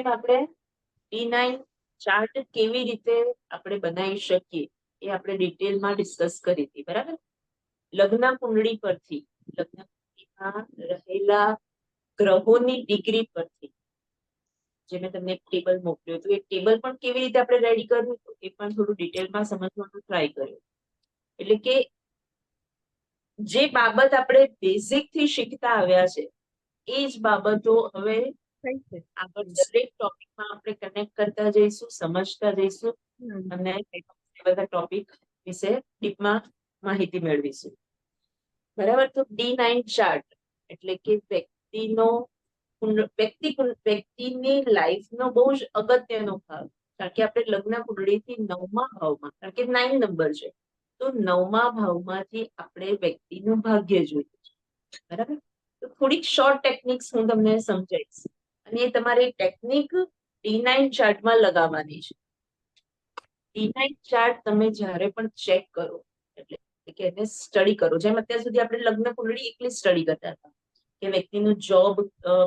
આપણે D9 chart કેવી રીતે આપણે બનાવી શકીએ એ આપણે ડિટેલમાં ડિસ્કસ કરી હતી, બરાબર? લગ્ન કુંડળી પરથી, લગ્ન કુંડળીમાં રહેલા ગ્રહોની ડિગ્રી પરથી જે મેં તમને એક ટેબલ મોકલ્યું હતું, એ ટેબલ પણ કેવી રીતે આપણે રેડી કરવું એ પણ થોડું ડિટેલમાં સમજવાનું ટ્રાય કર્યું. એટલે કે જે બાબત આપણે બેઝિક થી શીખતા આવ્યા છે એ જ બાબતો હવે આગળ દરેક ટોપિકમાં આપણે કનેક્ટ કરતા જઈશું, સમજતા જઈશું અને બધા ટોપિક વિશે ડીપમાં માહિતી મેળવીશું. બરાબર? તો D9 ચાર્ટ એટલે કે વ્યક્તિની લાઈફનો બહુ જ અગત્યનો ભાગ. કારણ કે આપણે લગ્ન કુંડળીથી 9મા ભાવમાં, કારણ કે 9 નંબર છે, તો 9મા ભાવમાંથી આપણે વ્યક્તિનું ભાગ્ય જોઈએ છે. બરાબર? તો થોડીક શોર્ટ ટેકનિક્સ હું તમને સમજાવીશ અને એ તમારે ટેકનિક D9 ચાર્ટમાં લગાવવાની છે. D9 ચાર્ટ તમે જ્યારે પણ ચેક કરો એટલે કે એને સ્ટડી કરો, જેમ અત્યાર સુધી આપણે લગ્ન કુંડળી એકલી સ્ટડી કરતા હતા કે વ્યક્તિનું જોબ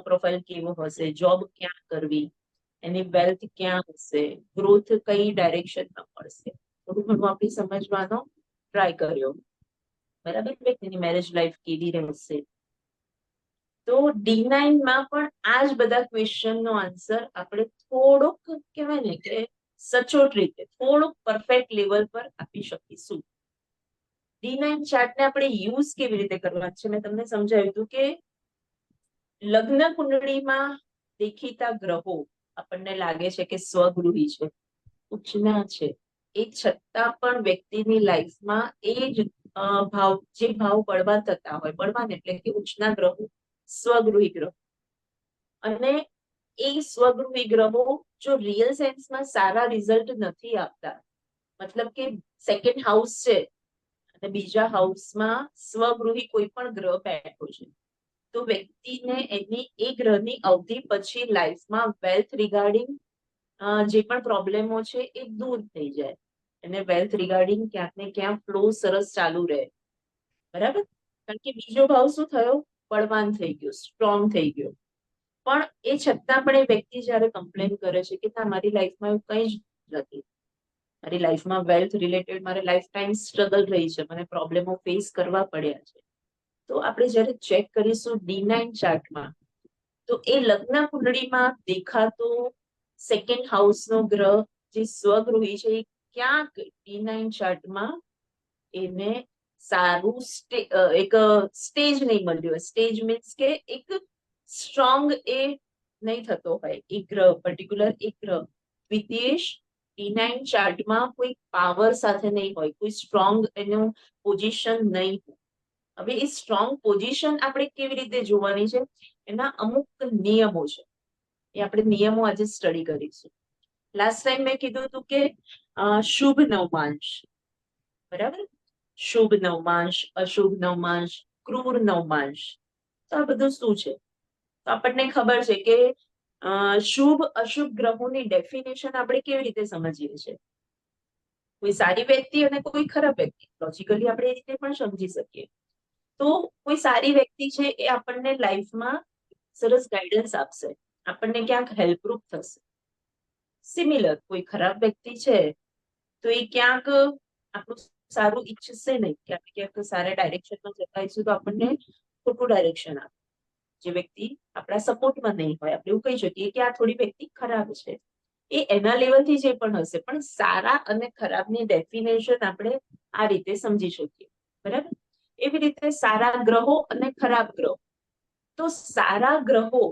પ્રોફાઇલ કેવો હશે, જોબ ક્યાં કરવી, એની વેલ્થ ક્યાં હશે, ગ્રોથ કઈ ડાયરેક્શનમાં મળશે, થોડું ઘણું આપણે સમજવાનો ટ્રાય કર્યો. બરાબર? વ્યક્તિની મેરેજ લાઈફ કેવી રહેશે. તો D9 માં પણ આ જ બધા ક્વેશ્ચનનો આન્સર આપણે થોડોક કહેવાય ને કે સચોટ રીતે, થોડુંક પરફેક્ટ લેવલ પર આપી શકીશું. D9 ચાર્ટને આપણે યુઝ કેવી રીતે કરવા છે મેં તમને સમજાવ્યું હતું કે લગ્ન કુંડળીમાં દેખીતા ગ્રહો આપણને લાગે છે કે સ્વગૃહી છે, ઉચ્ચના છે, એ છતાં પણ વ્યક્તિની લાઈફમાં એ જ જે ભાવ બળવાન થતા હોય, બળવાન એટલે કે ઉચ્ચના ગ્રહો, સ્વગૃહી ગ્રહો, અને એ સ્વગૃહી ગ્રહો જો રિયલ સેન્સમાં સારા રિઝલ્ટ નથી આપતા, મતલબ કે સેકન્ડ હાઉસ છે અને બીજા હાઉસમાં સ્વગૃહી કોઈ પણ ગ્રહ બેઠો છે, તો વ્યક્તિને એની એ ગ્રહની અવધિ પછી લાઈફમાં વેલ્થ રિગાર્ડિંગ જે પણ પ્રોબ્લેમો છે એ દૂર થઈ જાય અને વેલ્થ રિગાર્ડિંગ ક્યાંક ને ક્યાંક ફ્લો સરસ ચાલુ રહે. બરાબર? કારણ કે બીજો ભાવ શું થયો? બળવાન થઈ ગયો, સ્ટ્રોંગ થઈ ગયો. પણ એ છતાં પણ એ વ્યક્તિ જયારે કમ્પ્લેન કરે છે કે મારી લાઈફમાં એવું કંઈ જ નથી, મારી લાઈફમાં વેલ્થ રિલેટેડ મારે લાઈફ ટાઈમ સ્ટ્રગલ રહી છે, મને પ્રોબ્લેમો ફેસ કરવા પડ્યા છે, તો આપણે જયારે ચેક કરીશું D9 ચાર્ટમાં તો એ લગ્ન કુંડળીમાં દેખાતો સેકન્ડ હાઉસનો ગ્રહ જે સ્વગૃહી છે એ ક્યાંક D9 ચાર્ટમાં એને સારું એક સ્ટેજ નહીં મળ્યું. સ્ટેજ મીન્સ કે એક સ્ટ્રોંગ એ નહીં થતો હોય એક ગ્રહ, પર્ટિક્યુલર એક ગ્રહ દ્વિતીયેશ D9 ચાર્ટમાં કોઈ પાવર સાથે નહીં હોય, કોઈ સ્ટ્રોંગ એનું પોઝિશન નહીં હોય. હવે એ સ્ટ્રોંગ પોઝિશન આપણે કેવી રીતે જોવાની છે, એના અમુક નિયમો છે, એ આપણે નિયમો આજે સ્ટડી કરીશું. લાસ્ટ ટાઈમ મેં કીધું હતું કે શુભ નવમાંશ, બરાબર? શુભ નવમાંશ, અશુભ નવમાંશ, ક્રૂર નવમાંશ. તો આ બધું શું છે? તો આપણને ખબર છે કે શુભ અશુભ ગ્રહોની ડેફિનેશન આપણે કેવી રીતે સમજીએ છીએ? કોઈ સારી વ્યક્તિ અને કોઈ ખરાબ વ્યક્તિ, લોજિકલી આપણે એ રીતે પણ સમજી શકીએ. તો કોઈ સારી વ્યક્તિ છે એ આપણને લાઈફમાં સરસ ગાઈડન્સ આપશે, આપણને ક્યાંક હેલ્પરૂપ થશે. સિમિલર કોઈ ખરાબ વ્યક્તિ છે તો એ ક્યાંક આપણું સારું ઈચ્છશે નહીં, કે આપણે ક્યાંક સારા ડાયરેક્શનમાં જતા હોઈશું તો આપણને ખોટું ડાયરેક્શન આપે. જે વ્યક્તિ આપણા સપોર્ટમાં નહીં હોય, આપણે એવું કહી શકીએ કે આ થોડી વ્યક્તિ ખરાબ છે. એ એના લેવલથી જે પણ હશે, પણ સારા અને ખરાબની ડેફિનેશન આપણે આ રીતે સમજી શકીએ. બરાબર? એવી રીતે સારા ગ્રહો અને ખરાબ ગ્રહો. તો સારા ગ્રહો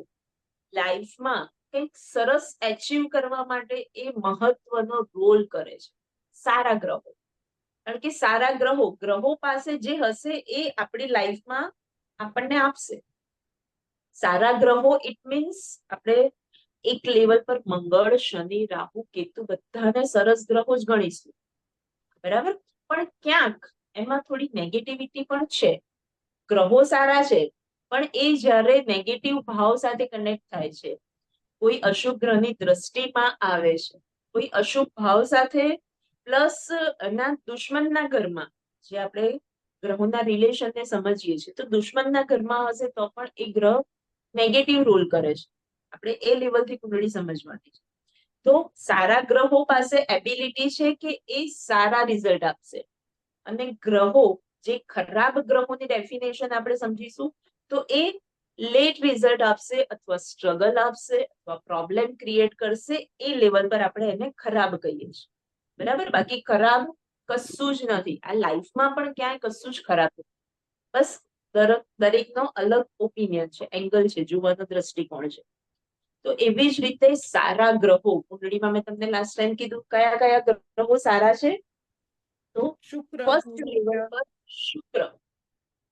લાઈફમાં કંઈક સરસ એચીવ કરવા માટે એ મહત્વનો રોલ કરે છે. સારા ગ્રહો, કારણ કે સારા ગ્રહો પાસે જે હશે એ આપણી લાઈફમાં આપણને આપશે. સારા ગ્રહો ઇટ મીન્સ આપણે એક લેવલ પર મંગળ, શનિ, રાહુ, કેતુ બધાને સરસ ગ્રહો જ ગણીશું. બરાબર? પણ ક્યાંક એમાં થોડી નેગેટિવિટી પણ છે. ગ્રહો સારા છે પણ એ જ્યારે નેગેટિવ ભાવ સાથે કનેક્ટ થાય છે, કોઈ અશુભ ગ્રહની દ્રષ્ટિમાં આવે છે, કોઈ અશુભ ભાવ સાથે, પ્લસ એના દુશ્મનના ઘરમાં, જે આપણે ગ્રહોના રિલેશનને સમજીએ છીએ, તો દુશ્મનના ઘરમાં હશે તો પણ એ ગ્રહ નેગેટિવ રોલ કરે છે. આપણે એ લેવલથી કુંડળી સમજવાની છે. તો સારા ગ્રહો પાસે એબિલિટી છે કે એ સારા રિઝલ્ટ આપશે, અને ગ્રહો જે ખરાબ ગ્રહોની ડેફિનેશન આપણે સમજીશું તો એ લેટ રિઝલ્ટ આપશે અથવા સ્ટ્રગલ આપશે અથવા પ્રોબ્લેમ ક્રિએટ કરશે. એ લેવલ પર આપણે એને ખરાબ કહીએ છીએ. બરાબર? બાકી ખરાબ કશું જ નથી આ લાઈફમાં, પણ ક્યાંય કશું જ ખરાબ નથી. બસ દરેકનો અલગ ઓપિનિયન છે, એંગલ છે, જોવાનો દ્રષ્ટિકોણ છે. તો એવી જ રીતે સારા ગ્રહો કુંડળીમાં મેં તમને લાસ્ટ ટાઈમ કીધું કયા કયા ગ્રહો સારા છે. તો શુક્ર, ફર્સ્ટ લેવલ પર શુક્ર,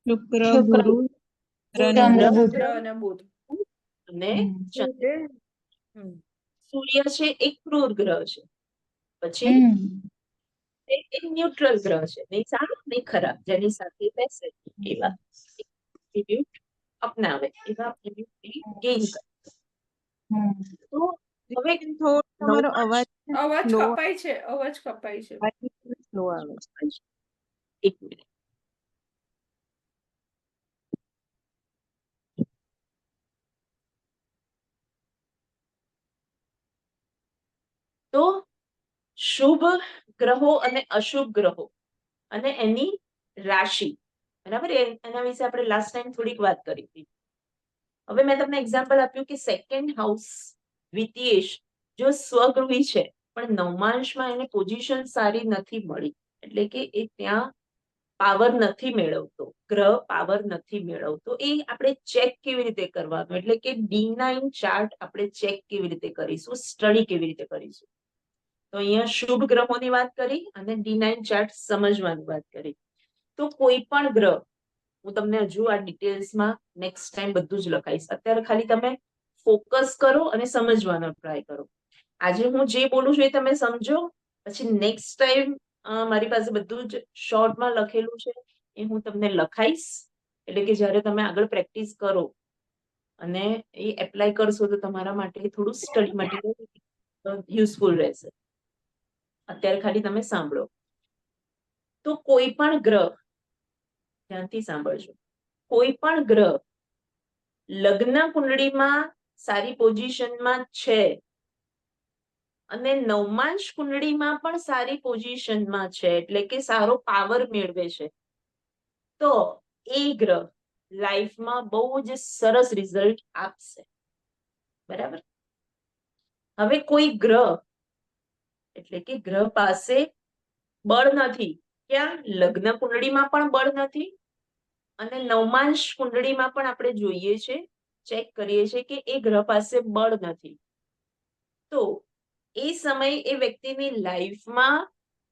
શુક્ર, શુક્ર, ગુરુ, ચંદ્ર, બુધ. ચંદ્ર અને બુધ. અને ચંદ્ર. બુધે, સૂર્ય છે એક ક્રૂર ગ્રહ છે. પછી એક ન્યુટ્રલ ગ્રહ છે, નહીં સારું નહીં ખરાબ, જેની સાથે બેસે એવા એટ્રીબ્યુટ અપનાવે, એવા એટ્રીબ્યુટ ગેઇન કરે. તો હવે થોડો તમારો અવાજ અવાજ slow કપાય છે, અવાજ કપાય છે. slow આવે છે. એક મિનિટ. તો શુભ ગ્રહો અને અશુભ ગ્રહો અને એની રાશિ, બરાબર? એના વિશે આપણે લાસ્ટ ટાઈમ થોડીક વાત કરી હતી. હવે મેં તમને એક્ઝામ્પલ આપ્યું કે સેકન્ડ હાઉસ દ્વિતીયેશ જો સ્વગૃહી છે પણ નવમાંશમાં એને પોઝિશન સારી નથી મળી, એટલે કે એ ત્યાં પાવર નથી મેળવતો, ગ્રહ પાવર નથી મેળવતો. એ આપણે ચેક કેવી રીતે કરવાનું, એટલે કે D9 ચાર્ટ આપણે ચેક કેવી રીતે કરીશું, સ્ટડી કેવી રીતે કરીશું. તો અહીંયા શુભ ગ્રહોની વાત કરી અને D9 ચાર્ટ સમજવાની વાત કરી. તો કોઈ પણ ગ્રહ, હું તમને હજુ આ ડિટેલ્સમાં નેક્સ્ટ ટાઈમ બધું જ લખાઈશ. અત્યારે ખાલી તમે ફોકસ કરો અને સમજવાનો ટ્રાય કરો. આજે હું જે બોલું છું એ તમે સમજો, પછી નેક્સ્ટ ટાઈમ મારી પાસે બધું જ શોર્ટમાં લખેલું છે એ હું તમને લખાઈશ. એટલે કે જ્યારે તમે આગળ પ્રેક્ટિસ કરો અને એ એપ્લાય કરશો તો તમારા માટે થોડું સ્ટડી મટીરિયલ યુઝફુલ રહેશે. અત્યારે ખાલી તમે સાંભળો. તો કોઈ પણ ગ્રહ, ધ્યાનથી સાંભળજો, કોઈ પણ ગ્રહ લગ્ન કુંડળીમાં સારી પોઝિશનમાં છે અને નવમાંશ કુંડળીમાં પણ સારી પોઝિશનમાં છે, એટલે કે સારો પાવર મેળવે છે, તો એ ગ્રહ લાઈફમાં બહુ જ સરસ રિઝલ્ટ આપશે. બરાબર? હવે કોઈ ગ્રહ, એટલે કે ગ્રહ પાસે બળ નથી, ક્યાં? લગ્ન કુંડળીમાં પણ બળ નથી અને નવમાંશ કુંડળીમાં પણ આપણે જોઈએ છે, ચેક કરીએ છીએ કે એ ગ્રહ પાસે બળ નથી. તો એ સમયે એ વ્યક્તિની લાઈફમાં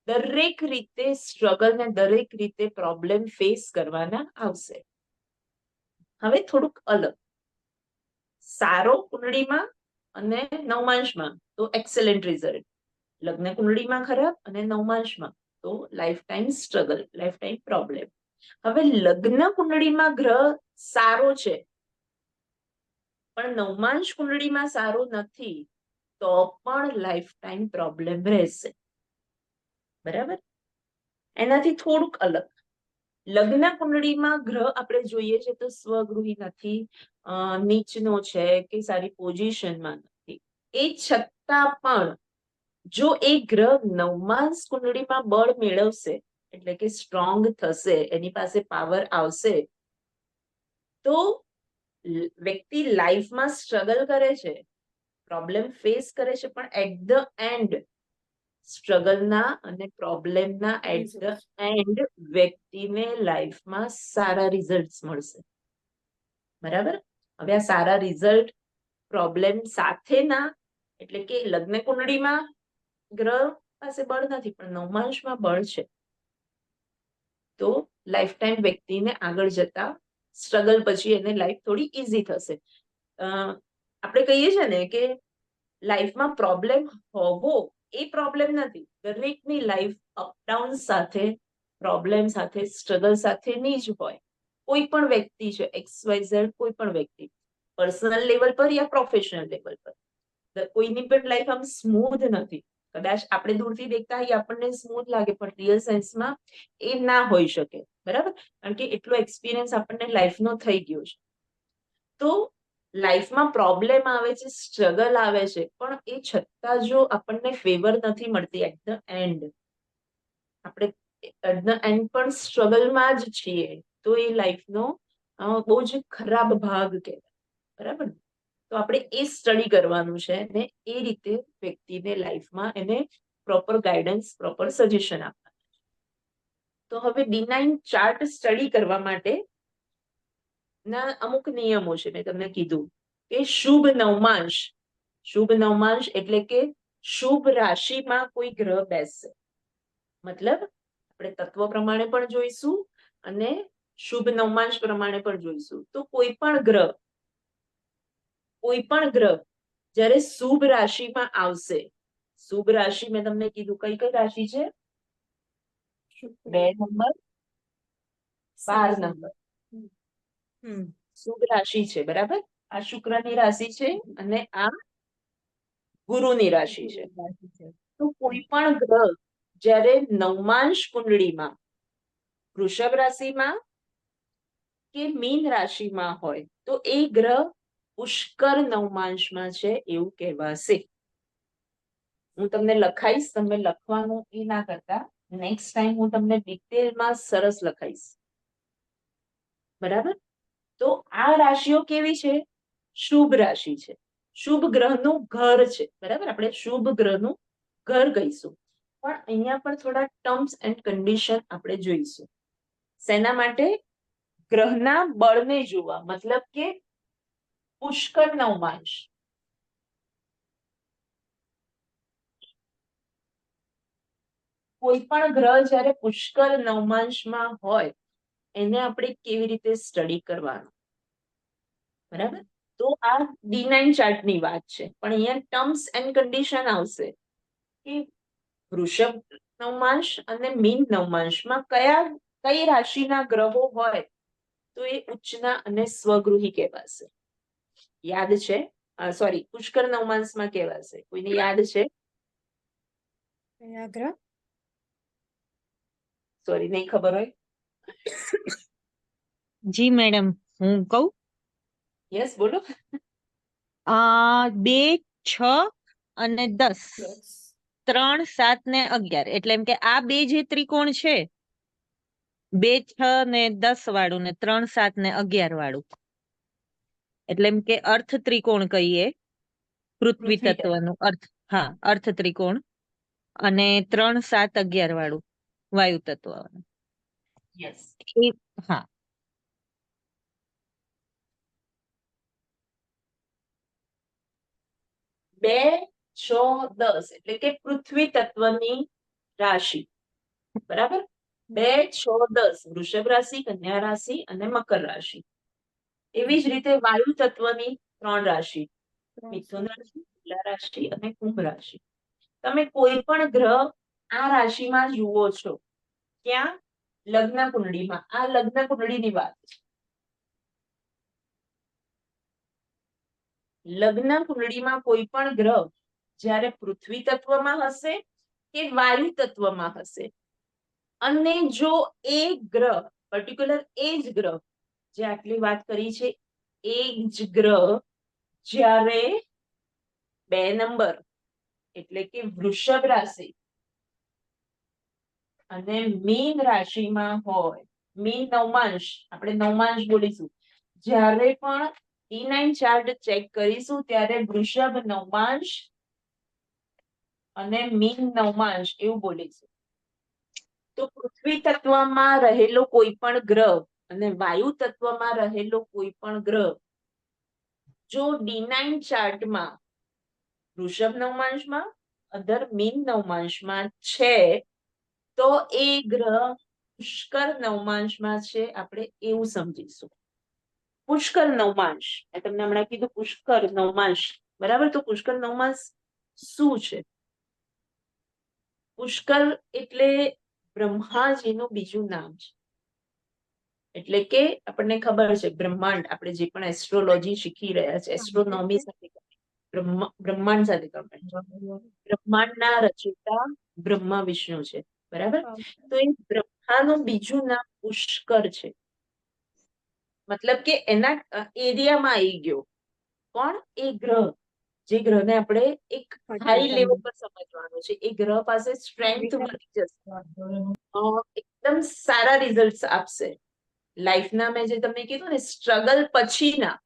દરેક રીતે સ્ટ્રગલ ને દરેક રીતે પ્રોબ્લેમ ફેસ કરવાના આવશે. હવે થોડુંક અલગ, સારો કુંડળીમાં અને નવમાંશમાં તો એક્સેલન્ટ રિઝલ્ટ, લગ્ન કુંડળીમાં ખરાબ અને નવમાંશમાં તો life time struggle, life time problem. હવે લગ્ન કુંડળીમાં ગ્રહ સારો છે પણ નવમાંશ કુંડળીમાં સારો નથી, તો પણ લાઈફ ટાઈમ પ્રોબ્લેમ રહેશે. બરાબર? એનાથી થોડુંક અલગ, લગ્ન કુંડળીમાં ગ્રહ આપણે જોઈએ છે તો સ્વગૃહી નથી, નીચનો છે કે સારી પોઝિશનમાં નથી, એ છતાં પણ જો એ ગ્રહ નવમાંશ કુંડળીમાં બળ મેળવશે, એટલે કે સ્ટ્રોંગ થશે, એની પાસે પાવર આવશે, તો વ્યક્તિ લાઈફમાં સ્ટ્રગલ કરે છે, પ્રોબ્લેમ ફેસ કરે છે, પણ એટ ધ એન્ડ સ્ટ્રગલના અને પ્રોબ્લેમના એટ ધ એન્ડ વ્યક્તિને લાઈફમાં સારા રિઝલ્ટ મળશે. બરાબર? હવે આ સારા રિઝલ્ટ પ્રોબ્લેમ સાથેના, એટલે કે લગ્ન કુંડળીમાં ગ્રહ પાસે બળ નથી પણ નવમાંશમાં બળ છે, તો લાઈફ ટાઈમ વ્યક્તિને આગળ જતા સ્ટ્રગલ પછી એને લાઈફ થોડી ઈઝી થશે. આપણે કહીએ છીએ ને કે લાઈફમાં પ્રોબ્લેમ હોવો એ પ્રોબ્લેમ નથી, દરેકની લાઈફ અપડાઉન સાથે, પ્રોબ્લેમ સાથે, સ્ટ્રગલ સાથેની જ હોય. કોઈ પણ વ્યક્તિ છે, XYZ કોઈ પણ વ્યક્તિ, પર્સનલ લેવલ પર યા પ્રોફેશનલ લેવલ પર, કોઈની પણ લાઈફ આમ સ્મૂથ નથી. કદાચ આપણે દૂરથી દેખતા હોય આપણને સ્મૂથ લાગે પણ રિયલ સેન્સમાં એ ના હોઈ શકે. બરાબર? કારણ કે એટલો એક્સપિરિયન્સ આપણને લાઈફનો થઈ ગયો છે. તો લાઈફમાં પ્રોબ્લેમ આવે છે, સ્ટ્રગલ આવે છે, પણ એ છતાં જો આપણને ફેવર નથી મળતી એટ ધ એન્ડ, આપણે એટ ધ એન્ડ પણ સ્ટ્રગલમાં જ છીએ, તો એ લાઈફનો બહુ જ ખરાબ ભાગ કહેવાય. બરાબર ને? તો આપણે એ સ્ટડી કરવાનું છે ને એ રીતે વ્યક્તિને લાઈફમાં એને પ્રોપર ગાઈડન્સ, પ્રોપર સજેશન આપવાનું. તો હવે D9 ચાર્ટ સ્ટડી કરવા માટે ના અમુક નિયમો છે. મેં તમને કીધું કે શુભ નવમાંશ એટલે કે શુભ રાશિમાં કોઈ ગ્રહ બેસશે. મતલબ આપણે તત્વ પ્રમાણે પણ જોઈશું અને શુભ નવમાંશ પ્રમાણે પણ જોઈશું. તો કોઈ પણ ગ્રહ જ્યારે શુભ રાશિમાં આવશે, શુભ રાશિ મેં તમને કીધું કઈ કઈ રાશિ છે? 2 નંબર, 12 નંબર શુભ રાશિ છે. બરાબર? આ શુક્રની રાશિ છે અને આ ગુરુની રાશિ છે. તો કોઈ પણ ગ્રહ જ્યારે નવમાંશ કુંડળીમાં વૃષભ રાશિમાં કે મીન રાશિમાં હોય તો એ ગ્રહ પુષ્કર નવમાંશમાં છે એવું કહેવાશે. હું તમને લખાઈશ, તમે લખવાનું એ ના કરતા, નેક્સ્ટ ટાઈમ હું તમને ડિટેલમાં સરસ લખાઈશ. બરાબર? તો આ રાશિઓ કેવી છે? શુભ રાશિ છે, શુભ ગ્રહનું ઘર છે. બરાબર? આપણે શુભ ગ્રહનું ઘર કહીશું. પણ અહીંયા પણ થોડા ટર્મ્સ એન્ડ કન્ડિશન આપણે જોઈશું. શેના માટે? ગ્રહના બળને જોવા, મતલબ કે પુષ્કર નવમાંશ. કોઈ પણ ગ્રહ જ્યારે પુષ્કર નવમાંશમાં હોય એને આપણે કેવી રીતે સ્ટડી કરવાનું. બરાબર? તો આ D9 ચાર્ટની વાત છે. પણ અહીંયા ટર્મ્સ એન્ડ કન્ડિશન આવશે કે વૃષભ નવમાંશ અને મીન નવમાંશમાં કઈ રાશિના ગ્રહો હોય તો એ ઉચ્ચના અને સ્વગૃહી કહેવાશે. યાદ છે? સોરી, પુષ્કર નવમાંશમાં કહેવાશે. કોઈને યાદ છે? સોરી, નહીં ખબર હોય? જી મેડમ, હું કહું. યસ, બોલો. 2, 6 અને 10, 3, 7 ને 11. એટલે એમ કે આ બે જે ત્રિકોણ છે, 2, 6 ને 10 વાળું ને 3, 7 ને 11 વાળું, એટલે એમ કે અર્થ ત્રિકોણ કહીએ, પૃથ્વી તત્વનું અર્થ. હા, અર્થ ત્રિકોણ. અને 3, 7, 11 વાળું વાયુ તત્વ. યસ. હા. 2, 6, 10 એટલે કે પૃથ્વી તત્વની રાશિ. બરાબર? 2, 6, 10 વૃષભ રાશિ, કન્યા રાશિ અને મકર રાશિ. એવી જ રીતે વાયુ તત્વની 3 રાશિ, મિથુન રાશિ, તુલા રાશિ અને કુંભ રાશિ. તમે કોઈ પણ ગ્રહ આ રાશિમાં જુઓ છો, ક્યાં? લગ્ન કુંડળીમાં. આ લગ્ન કુંડળીની વાત છે. લગ્ન કુંડળીમાં કોઈ પણ ગ્રહ જ્યારે પૃથ્વી તત્વમાં હશે કે વાયુ તત્વમાં હશે, અને જો એ ગ્રહ પર્ટિક્યુલર એ જ ગ્રહ, જે આટલી વાત કરી છે એ જ ગ્રહ જ્યારે 2 નંબર એટલે કે વૃષભ રાશિ અને મીન રાશિમાં હોય, મીન નવમાંશ, આપણે નવમાંશ બોલીશું. જ્યારે પણ D9 ચાર્ટ ચેક કરીશું ત્યારે વૃષભ નવમાંશ અને મીન નવમાંશ એવું બોલીશું. તો પૃથ્વી તત્વમાં રહેલો કોઈ પણ ગ્રહ અને વાયુ તત્વમાં રહેલો કોઈ પણ ગ્રહ જો D9 ચાર્ટમાં વૃષભ નવમાંશમાં અધર મીન નવમાંશમાં છે તો એ ગ્રહ પુષ્કર નવમાંશમાં છે, આપણે એવું સમજીશું. પુષ્કર નવમાંશ, મેં તમને હમણાં કીધું પુષ્કર નવમાંશ. બરાબર? તો પુષ્કર નવમાંશ શું છે? પુષ્કર એટલે બ્રહ્માજીનું બીજું નામ છે. એટલે કે આપણને ખબર છે બ્રહ્માંડ, આપણે જે પણ એસ્ટ્રોલોજી શીખી રહ્યા છે, એસ્ટ્રોનોમી સાથે બ્રહ્માંડ સાથે બ્રહ્માંડના રચયિતા બ્રહ્મા વિષ્ણુ છે. બરાબર? તો એ બ્રહ્માનું બીજું નામ પુષ્કર છે. મતલબ કે એના એરિયામાં આવી ગયો. કોણ? એ ગ્રહ, જે ગ્રહને આપણે એક હાઈ લેવલ પર સમજવાનું છે. એ ગ્રહ પાસે સ્ટ્રેન્થ વધી જશે, એકદમ સારા રિઝલ્ટ આપશે લાઈફના. મેં જે તમને કીધું ને, સ્ટ્રગલ પછીના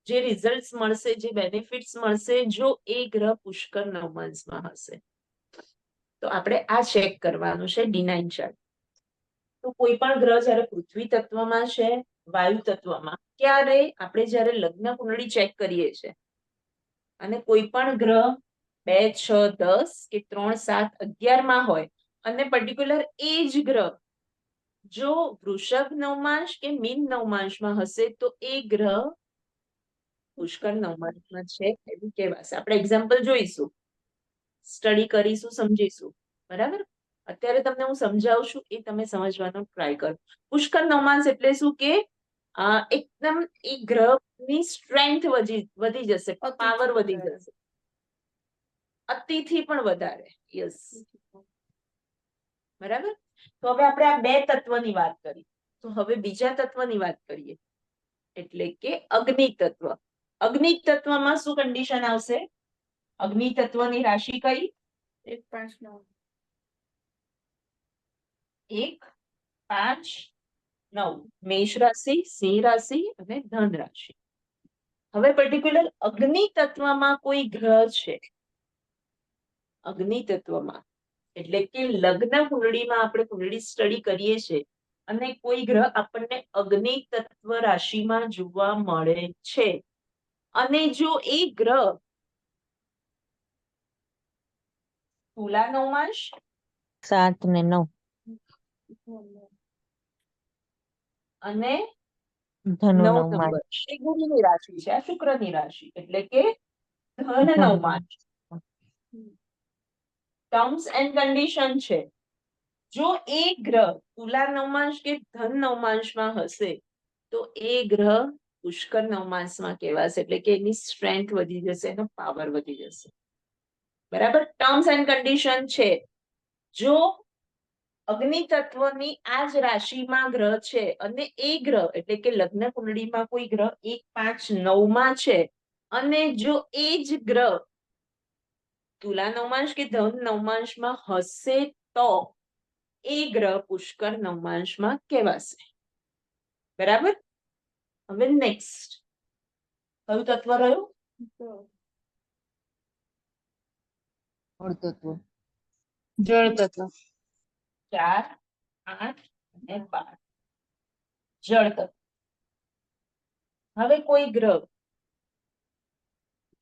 જે રિઝલ્ટ મળશે, જે બેનિફિટ્સ મળશે, જો એ ગ્રહ પુષ્કર નવમાંશમાં હશે. તો આપણે આ ચેક કરવાનું છે D9 ચાર્ટ. તો કોઈ પણ ગ્રહ જયારે પૃથ્વી તત્વમાં છે, વાયુ તત્વમાં, ત્યારે આપણે જયારે લગ્ન કુંડળી ચેક કરીએ છીએ, અને કોઈ પણ ગ્રહ 2, 6, 10 કે 3, 7, 11 માં હોય, અને પર્ટિક્યુલર એ જ ગ્રહ જો વૃષભ નવમાંશ કે મીન નવમાંશમાં હશે, તો એ ગ્રહ પુષ્કર નવમાંશમાં છે એવું કહેવાશે. આપણે એક્ઝામ્પલ જોઈશું, સ્ટડી કરીશું, સમજીશું. બરાબર? અત્યારે તમને હું સમજાવું છું, એ તમે સમજવાનો ટ્રાય કરો. પુષ્કર નવમાંશ એટલે શું કે એકદમ એ ગ્રહની સ્ટ્રેન્થ વધી જશે, પાવર વધી જશે, અતિથી પણ વધારે. યસ, બરાબર. તો હવે આપણે આ બે તત્વની વાત કરી, તો હવે બીજા તત્વની વાત કરીએ, એટલે કે અગ્નિ તત્વ. અગ્નિ તત્વમાં શું કન્ડિશન આવશે? અગ્નિ તત્વની રાશિ કઈ? 1, 5, 9. 1, 5, 9. મેષ રાશિ, સિંહ રાશિ અને ધન રાશિ. હવે પર્ટિક્યુલર અગ્નિ તત્વમાં કોઈ ગ્રહ છે, અગ્નિ તત્વમાં એટલે કે લગ્ન કુંડળીમાં આપણે કુંડળી સ્ટડી કરીએ છીએ, અને કોઈ ગ્રહ આપણને અગ્નિ તત્વ રાશિમાં જોવા મળે છે, અને જો એ ગ્રહ તુલા નવમાંશ, 7 ને 9 અને ધનુ 9 નવમાંશ. નંબર એ ગુરુની રાશિ છે, આ શુક્રની રાશિ, એટલે કે ધન નવમાંશ. ટર્મ્સ એન્ડ કન્ડિશન છે, જો એ ગ્રહ તુલા નવમાંશ કે ધન નવમાંશમાં હશે, તો એ ગ્રહ પુષ્કર નવમાંશમાં કહેવાશે, એટલે કે એની સ્ટ્રેન્થ વધી જશે, એનો પાવર વધી જશે. બરાબર? ટર્મ્સ એન્ડ કન્ડિશન છે. જો અગ્નિ તત્વની આ જ રાશિમાં ગ્રહ છે, અને એ ગ્રહ એટલે કે લગ્ન કુંડળીમાં કોઈ ગ્રહ 1, 5, 9 માં છે, અને જો એ જ ગ્રહ તુલા નવમાંશ કે ધન નવમાંશમાં હશે, તો એ ગ્રહ પુષ્કર નવમાંશમાં કહેવાશે. બરાબર? હવે નેક્સ્ટ કયું તત્વ રહ્યું? જળ તત્વ. 4, 8 અને 12 જળ તત્વ. હવે કોઈ ગ્રહ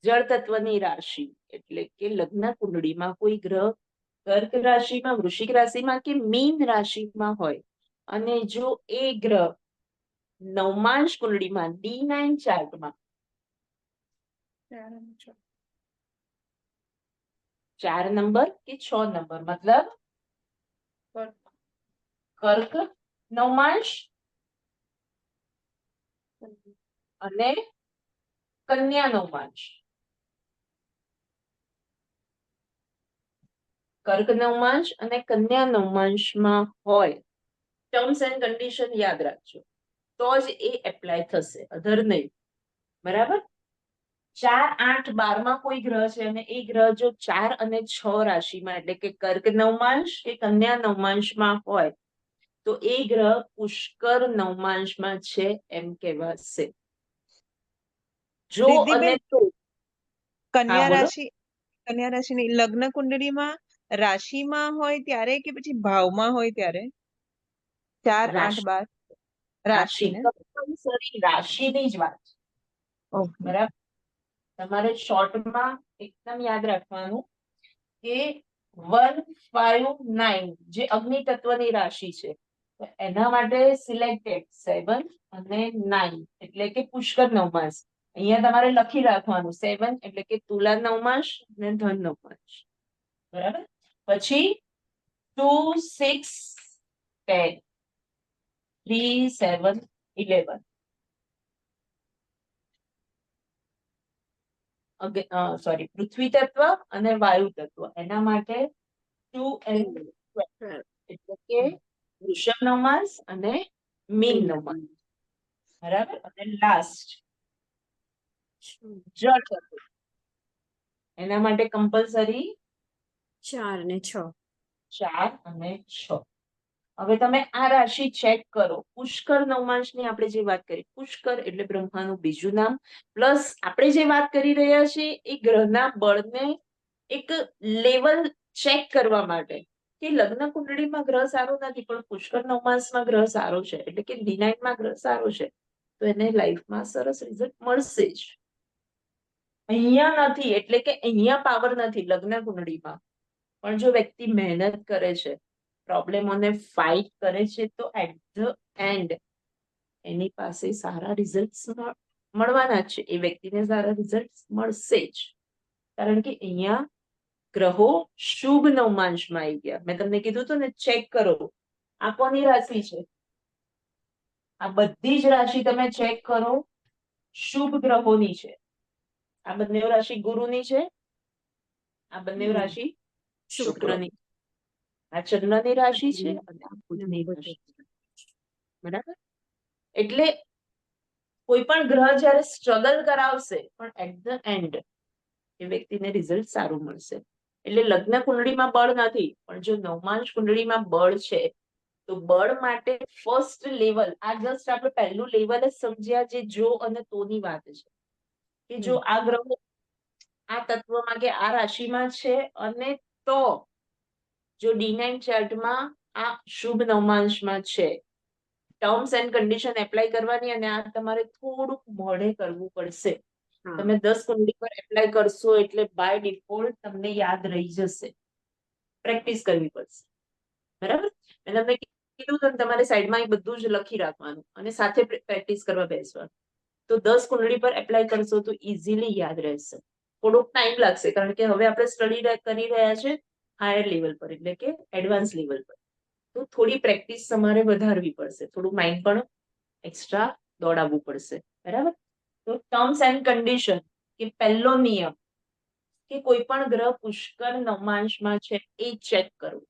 જળ તત્વની રાશિ એટલે કે લગ્ન કુંડળીમાં કોઈ ગ્રહ કર્ક રાશિમાં, વૃશ્ચિક રાશિમાં કે મીન રાશિમાં હોય, અને જો એ ગ્રહ નવમાંશ કુંડળીમાં D9 ચાર્ટમાં 4 નંબર કે 6 નંબર, મતલબ કર્ક નવમાંશ અને કન્યા નવમાંશ. કર્ક નવમાંશ અને કન્યા નવમાંશમાં હોય, ટર્મ્સ એન્ડ કન્ડિશન યાદ રાખજો, તો જ એ એપ્લાય થશે, અધર નહીં. બરાબર? 4, 8, 12 માં કોઈ ગ્રહ છે, અને એ ગ્રહ જો 4 અને 6 રાશિમાં એટલે કે કર્ક નવમાંશ કે કન્યા નવમાંશમાં હોય, તો એ ગ્રહ પુષ્કર નવમાંશમાં છે એમ કહેવાશે. જો અને રિદ્ધિબેન, તો કન્યા બોલો. રાશિ, કન્યા રાશિની લગ્ન કુંડળીમાં રાશિમાં હોય ત્યારે કે પછી ભાવમાં હોય ત્યારે? 4, 8, રાશિ 12 રાશિ રાશિ ને? કમ્પલસરી રાશિની જ વાત. ઓકે. બરાબર? તમારે શોર્ટમાં એકદમ યાદ રાખવાનું કે 1, 5, 9 જે અગ્નિ તત્વની રાશિ છે, તો એના માટે સિલેક્ટેડ 7 અને 9 એટલે કે પુષ્કર નવમાંશ. અહીંયા તમારે લખી રાખવાનું 7 એટલે કે તુલા નવમાંશ અને ધન નવમાંશ. બરાબર? પછી 2, 6, 10, 3, 7, 11. સોરી, પૃથ્વી તત્વ અને વાયુ તત્વ, એના માટે 2 and 12 એટલે કે વૃષભ નવમાંશ અને મીન નવમાંશ. બરાબર? અને લાસ્ટ જળ તત્વ. એના માટે કમ્પલસરી 4 અને 6. 4 અને 6. હવે તમે આ રાશિ ચેક કરો. પુષ્કર નવમાંશની આપણે જે વાત કરી, પુષ્કર એટલે બ્રહ્માનું બીજું નામ, પ્લસ આપણે જે વાત કરી રહ્યા છીએ એ ગ્રહના બળને એક લેવલ ચેક કરવા માટે કે લગ્ન કુંડળીમાં ગ્રહ સારો નથી પણ પુષ્કર નવમાંશમાં ગ્રહ સારો છે, એટલે કે D9 માં ગ્રહ સારો છે, તો એને લાઈફમાં સરસ રિઝલ્ટ મળશે જ. અહીંયા નથી એટલે કે અહીંયા પાવર નથી લગ્ન કુંડળીમાં, પણ જો વ્યક્તિ મહેનત કરે છે, પ્રોબ્લેમોને ફાઇટ કરે છે, તો એટ ધ એન્ડ એની પાસે સારા રિઝલ્ટ મળવાના જ છે. એ વ્યક્તિને સારા રિઝલ્ટ મળશે જ, કારણ કે અહીંયા ગ્રહો શુભ નવમાંશમાં આવી ગયા. મેં તમને કીધું હતું ને, ચેક કરો આ કોની રાશિ છે. આ બધી જ રાશિ તમે ચેક કરો, શુભ ગ્રહોની છે. આ બંને રાશિ ગુરુની છે, આ બંને રાશિ શુક્રની, આ ચંદ્રની રાશિ છે અને આ બુધની રાશિ છે. બરાબર? એટલે કોઈ પણ ગ્રહ જ્યારે સ્ટ્રગલ કરાવશે પણ એટ ધ એન્ડ એ વ્યક્તિને રિઝલ્ટ સારું મળશે. એટલે લગ્ન કુંડળીમાં બળ નથી, પણ જો નવમાંશ કુંડળીમાં બળ છે, તો બળ માટે ફર્સ્ટ લેવલ, આ જસ્ટ આપણે પહેલું લેવલ જ સમજ્યા જે જો અને તોની વાત છે, કે જો આ ગ્રહો આ તત્વમાં કે આ રાશિમાં છે અને તો જો D9 ચાર્ટમાં આ શુભ નવમાંશમાં છે, ટર્મ્સ એન્ડ કન્ડિશન એપ્લાય કરવાની, અને આ તમારે થોડુંક મોડે કરવું પડશે. તમે 10 કુંડળી પર એપ્લાય કરશો એટલે બાય ડિફોલ્ટ તમને યાદ રહી જશે. પ્રેક્ટિસ કરવી પડશે. બરાબર? મેં તમને કીધું તો તમારે સાઈડમાં એ બધું જ લખી રાખવાનું અને સાથે પ્રેક્ટિસ કરવા બેસવાનું. તો 10 કુંડળી પર એપ્લાય કરશો તો ઇઝીલી યાદ રહેશે. થોડોક ટાઈમ લાગશે, કારણ કે હવે આપણે સ્ટડી કરી રહ્યા છે હાયર લેવલ પર, એટલે કે એડવાન્સ લેવલ પર. તો થોડી પ્રેક્ટિસ તમારે વધારવી પડશે, થોડું માઇન્ડ પણ એક્સ્ટ્રા દોડાવવું પડશે. બરાબર? તો ટર્મ્સ એન્ડ કન્ડિશન કે પહેલો નિયમ કે કોઈ પણ ગ્રહ પુષ્કર નવમાંશમાં છે એ ચેક કરવું.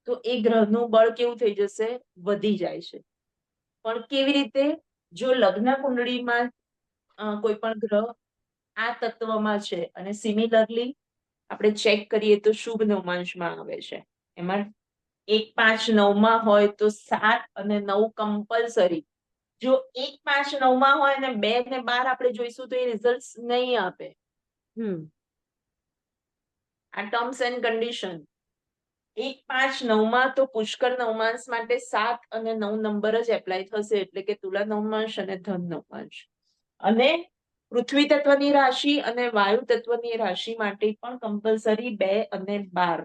તો એ ગ્રહનું બળ કેવું થઈ જશે? વધી જાય છે. પણ કેવી રીતે? જો લગ્ન કુંડળીમાં કોઈ પણ ગ્રહ આ તત્વમાં છે અને સિમિલરલી આપણે ચેક કરીએ તો શુભ નવમાંશમાં આવે છે. એમાં 1, 5, 9 માં હોય તો 7 અને 9 કમ્પલસરી. જો 1, 5, 9 માં હોય અને 2 ને 12 આપણે જોઈશું તો એ રિઝલ્ટ નહીં આપે. આ ટર્મ્સ એન્ડ કન્ડિશન 1, 5, 9 માં તો પુષ્કર નવમાંશ માટે 7 અને 9 નંબર જ એપ્લાય થશે, એટલે કે તુલા નવમાંશ અને ધન નવમાંશ. અને પૃથ્વી તત્વની રાશિ અને વાયુ તત્વની રાશિ માટે પણ કમ્પલસરી 2 અને 12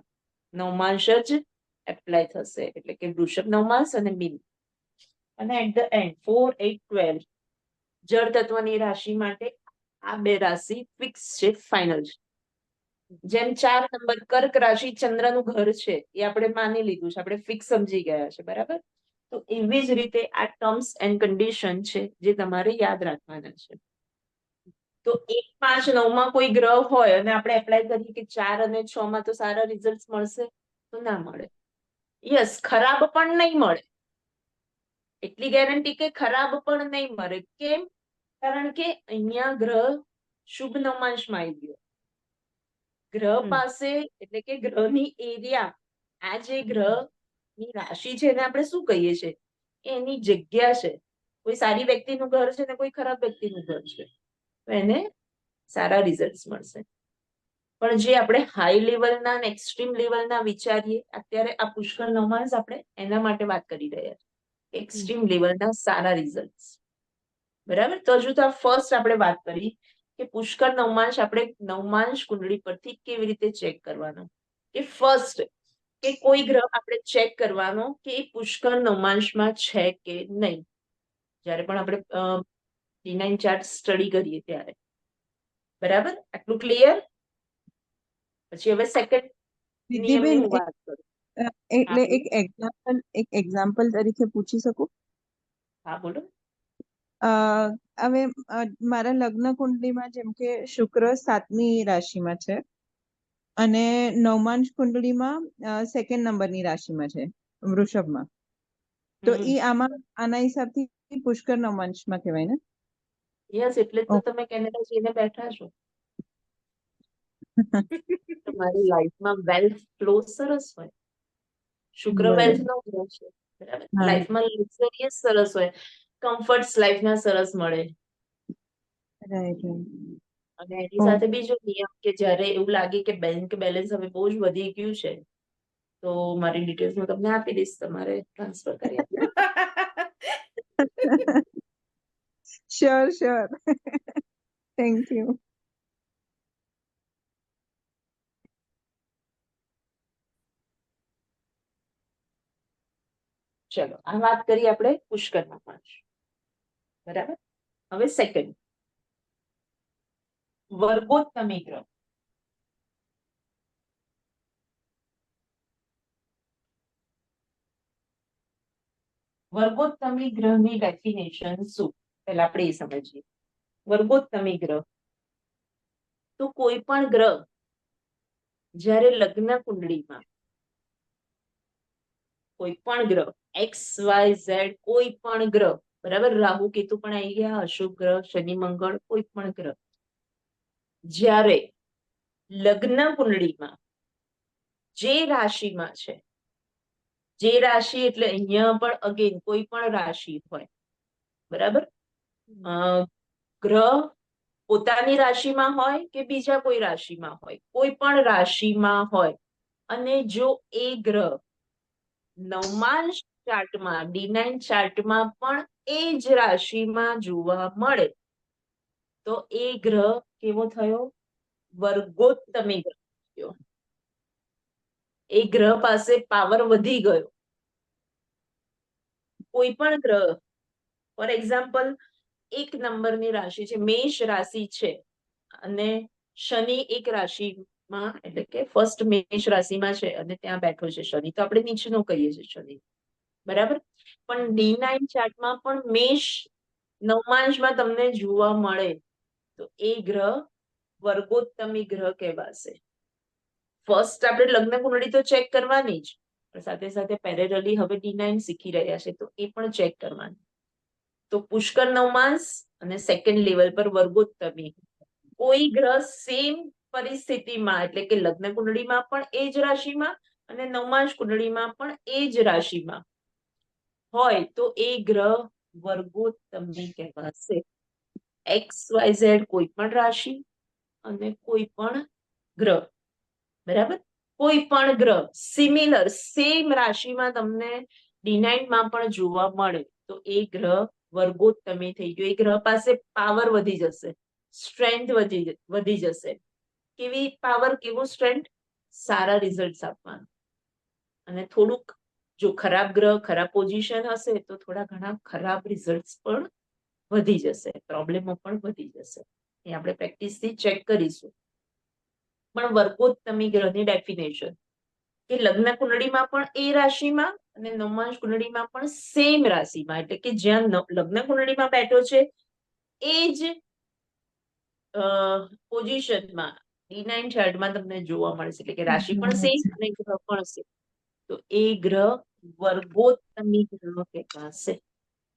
નવમાંશ જ એપ્લાય થશે, એટલે કે વૃષભ નવમાંશ અને મીન. અને એટ ધ એન્ડ 4, 8, 12 જળ તત્વની રાશિ માટે આ બે રાશિ ફિક્સ છે, ફાઇનલ છે. જેમ 4 નંબર કર્ક રાશિ ચંદ્રનું ઘર છે એ આપણે માની લીધું છે, આપણે ફિક્સ સમજી ગયા છે. બરાબર? તો એવી જ રીતે આ ટર્મ્સ એન્ડ કન્ડિશન છે જે તમારે યાદ રાખવાના છે. તો 1, 5, 9 માં કોઈ ગ્રહ હોય અને આપણે એપ્લાય કરીએ કે 4 અને 6 માં તો સારા રિઝલ્ટ મળશે, તો ના મળે. યસ, ખરાબ પણ નહીં મળે, એટલી ગેરંટી કે ખરાબ પણ નહીં મળે. કેમ? કારણ કે અહીંયા ગ્રહ શુભ નવમાંશમાં આવી ગયો. ગ્રહ પાસે એટલે કે ગ્રહની એરિયા, આ જે ગ્રહની રાશિ છે એને આપણે શું કહીએ છીએ? એની જગ્યા છે. કોઈ સારી વ્યક્તિનું ઘર છે ને કોઈ ખરાબ વ્યક્તિનું ઘર છે, તો એને સારા રિઝલ્ટ મળશે. પણ જે આપણે હાઈ લેવલના અને એક્સ્ટ્રીમ લેવલના વિચારીએ, અત્યારે આ પુષ્કર નવમાંશ આપણે એના માટે વાત કરી રહ્યા છીએ, એક્સ્ટ્રીમ લેવલના સારા રિઝલ્ટ. બરાબર? તો હજુ તો ફર્સ્ટ આપણે વાત કરી કે પુષ્કર નવમાંશ આપણે નવમાંશ કુંડળી પરથી કેવી રીતે ચેક કરવાનો. કે ફર્સ્ટ કે કોઈ ગ્રહ આપણે ચેક કરવાનો કે એ પુષ્કર નવમાંશમાં છે કે નહીં, જ્યારે પણ આપણે D9 ચાર્ટ સ્ટડી કરીએ ત્યારે. બરાબર? આટલું ક્લિયર? પછી હવે સેકન્ડ નિયમની હું વાત કરું. એટલે એક એક્ઝામ્પલ તરીકે પૂછી શકું? હા, બોલો. હવે મારા લગ્ન કુંડળીમાં જેમ કે શુક્ર 7મી રાશિમાં છે અને નવમાંશ કુંડળીમાં 2nd નંબરની રાશિમાં છે, વૃષભમાં. તો આના હિસાબથી પુષ્કર નવમાંશમાં કહેવાય ને? યસ, એટલે જ તો ઓકે. તમે કેનેડા જઈને બેઠા છો. તમારી લાઈફમાં વેલ્થ ફ્લો સરસ હોય. શુક્ર બરાબર. વેલ્થ નો ગ્રહ છે, બરાબર. હા. લાઈફમાં લક્ઝરિયસ સરસ હોય, કમ્ફર્ટ્સ લાઈફના સરસ મળે. રાઈટ. અને એની સાથે બીજો નિયમ કે જ્યારે એવું લાગે કે બેંક બેલેન્સ હવે બહુ જ વધી ગયું છે, તો મારી ડિટેલ્સ હું તમને આપી દઈશ, તમારે ટ્રાન્સફર કરી આપજો. Sure sure. Thank you. ચલો, આ વાત કરી આપણે પુષ્કરના 5, બરાબર. હવે સેકન્ડ, વર્ગોત્તમી ગ્રહ. વર્ગોત્તમી ગ્રહની ડેફિનેશન શું, પહેલા આપણે એ સમજીએ. વર્ગોત્તમી ગ્રહ તો કોઈ પણ ગ્રહ જ્યારે લગ્ન કુંડળીમાં કોઈ પણ ગ્રહ XYZ કોઈ પણ ગ્રહ, બરાબર, રાહુ કેતુ પણ આવી ગયા, અશુભ ગ્રહ, શનિ મંગળ, કોઈ પણ ગ્રહ જ્યારે લગ્ન કુંડળીમાં જે રાશિમાં છે, જે રાશિ એટલે અહીંયા પણ અગેન કોઈ પણ રાશિ હોય, બરાબર. ગ્રહ પોતાની રાશિમાં હોય કે બીજા કોઈ રાશિમાં હોય, કોઈ પણ રાશિમાં હોય, અને જો એ ગ્રહ નવમાંશ ચાર્ટમાં, D9 ચાર્ટમાં પણ એ જ રાશિમાં જોવા મળે, તો એ ગ્રહ કેવો થયો? વર્ગોત્તમી ગ્રહ થયો. એ ગ્રહ પાસે પાવર વધી ગયો. કોઈ પણ ગ્રહ, ફોર એક્ઝામ્પલ, 1 નંબરની રાશિ છે, મેષ રાશિ છે, અને શનિ એક રાશિમાં, એટલે કે ફર્સ્ટ મેષ રાશિમાં છે અને ત્યાં બેઠો છે શનિ, તો આપણે નીચનો કહીએ છીએ શનિ, બરાબર. પણ D9 ચાર્ટમાં પણ મેષ નવમાંશમાં તમને જોવા મળે, તો એ ગ્રહ વર્ગોત્તમી ગ્રહ કહેવાશે. ફર્સ્ટ આપણે લગ્ન કુંડળી તો ચેક કરવાની જ, પણ સાથે સાથે પેરેલલી હવે D9 શીખી રહ્યા છે, તો એ પણ ચેક કરવાની. તો પુષ્કર નવમાંશ અને સેકન્ડ લેવલ પર વર્ગોત્તમી. કોઈ ગ્રહ સેમ પરિસ્થિતિમાં, એટલે કે લગ્ન કુંડળીમાં પણ એ જ રાશિમાં અને નવમાંશ કુંડળીમાં પણ એ જ રાશિમાં હોય, તો એ ગ્રહ વર્ગોત્તમી કહેવાશે. XYZ કોઈ પણ રાશિ અને કોઈ પણ ગ્રહ, બરાબર. કોઈ પણ ગ્રહ સિમિલર સેમ રાશિમાં તમને D9 માં પણ જોવા મળે, તો એ ગ્રહ વર્ગોત્તમી થઈ ગયો. એ ગ્રહ પાસે પાવર વધી જશે, સ્ટ્રેન્થ વધી જશે. કેવી પાવર, કેવું સ્ટ્રેન્થ? સારા રિઝલ્ટ આપવાનું. અને થોડુંક જો ખરાબ ગ્રહ, ખરાબ પોઝિશન હશે, તો થોડા ઘણા ખરાબ રિઝલ્ટ પણ વધી જશે, પ્રોબ્લેમો પણ વધી જશે. એ આપણે પ્રેક્ટિસથી ચેક કરીશું. પણ વર્ગોત્તમી ગ્રહની ડેફિનેશન કે લગ્ન કુંડળીમાં પણ એ રાશિમાં અને નવમાંશ કુંડળીમાં પણ સેમ રાશિમાં, એટલે કે જ્યાં લગ્ન કુંડળીમાં બેઠો છે એ જ પોઝિશનમાં D9 ચાર્ટમાં તમને જોવા મળશે, એટલે કે રાશિ પણ સેમ અને ગ્રહ પણ સેમ, તો એ ગ્રહ વર્ગોત્તમી ગ્રહ કહેવાશે.